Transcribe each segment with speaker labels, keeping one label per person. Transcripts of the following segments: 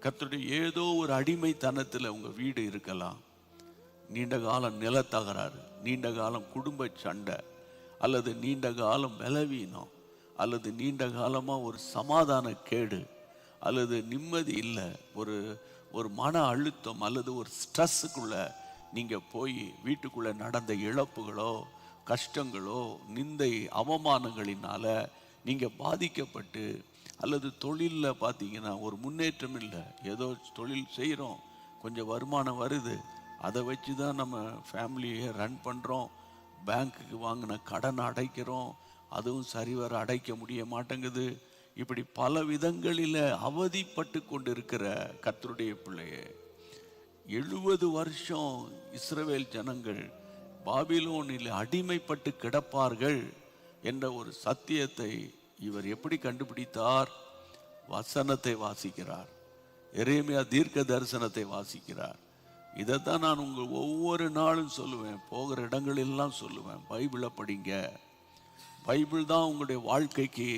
Speaker 1: கர்த்தருடைய ஏதோ ஒரு அடிமைத்தனத்தில் உங்கள் வீடு இருக்கலாம். நீண்ட காலம் நிலத்தகராறு, நீண்ட காலம் குடும்ப சண்டை, அல்லது நீண்ட காலம் பலவீனம், அல்லது நீண்ட காலமாக ஒரு சமாதான கேடு, அல்லது நிம்மதி இல்லை, ஒரு ஒரு மன அழுத்தம், அல்லது ஒரு ஸ்ட்ரெஸ்ஸுக்குள்ளே நீங்கள் போய் வீட்டுக்குள்ளே நடந்த இழப்புகளோ கஷ்டங்களோ நிந்தை அவமானங்களினால நீங்கள் பாதிக்கப்பட்டு, அல்லது தொழிலில் பார்த்தீங்கன்னா ஒரு முன்னேற்றம் இல்லை, ஏதோ தொழில் செய்கிறோம், கொஞ்சம் வருமானம் வருது, அதை வச்சு தான் நம்ம ஃபேமிலியை ரன் பண்ணுறோம், பேங்க்குக்கு வாங்கின கடனை அடைக்கிறோம், அதுவும் சரிவர அடைக்க முடிய மாட்டேங்குது. இப்படி பல விதங்களில் அவதிப்பட்டு கொண்டு இருக்கிற கர்த்தருடைய பிள்ளையே, 70 வருஷம் இஸ்ரவேல் ஜனங்கள் பாபிலோனில் அடிமைப்பட்டு கிடப்பார்கள் என்ற ஒரு சத்தியத்தை இவர் எப்படி கண்டுபிடித்தார்? வசனத்தை வாசிக்கிறார், எரேமியா தீர்க்க தரிசனத்தை வாசிக்கிறார். இதைத்தான் நான் உங்கள் ஒவ்வொரு நாளும் சொல்லுவேன், போகிற இடங்களெல்லாம் சொல்லுவேன், பைபிளை படிங்க. பைபிள் தான் உங்களுடைய வாழ்க்கைக்கு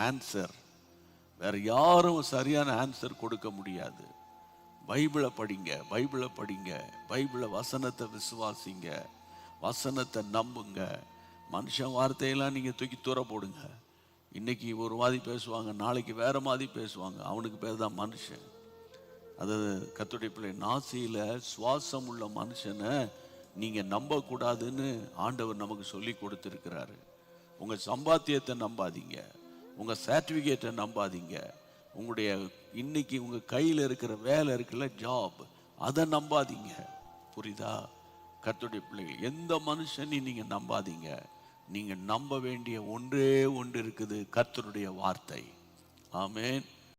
Speaker 1: ஆன்சர். வேற யாரும் சரியான ஆன்சர் கொடுக்க முடியாது. பைபிளை படிங்க, பைபிளை படிங்க, பைபிளை வசனத்தை விசுவாசிங்க, வசனத்தை நம்புங்க. மனுஷன் வார்த்தையெல்லாம் நீங்கள் தூக்கி தூர போடுங்க. இன்னைக்கு ஒரு மாதிரி பேசுவாங்க, நாளைக்கு வேற மாதிரி பேசுவாங்க, அவனுக்கு பேர் தான் மனுஷன். அதாவது கர்த்தருடைய பிள்ளை, நாசியில் சுவாசம் உள்ள மனுஷனை நீங்கள் நம்பக்கூடாதுன்னு ஆண்டவர் நமக்கு சொல்லி கொடுத்துருக்கிறாரு. உங்கள் சம்பாத்தியத்தை நம்பாதீங்க, உங்கள் சர்டிஃபிகேட்டை நம்பாதீங்க, உங்களுடைய இன்னைக்கு உங்கள் கையில் இருக்கிற வேலை இருக்குல்ல, ஜாப், அதை நம்பாதீங்க. புரியுதா? கர்த்தருடைய பிள்ளைகள், எந்த மனுஷனையும் நீங்கள் நம்பாதீங்க. நீங்கள் நம்ப வேண்டிய ஒன்றே ஒன்று இருக்குது, கர்த்தருடைய வார்த்தை. ஆமென்.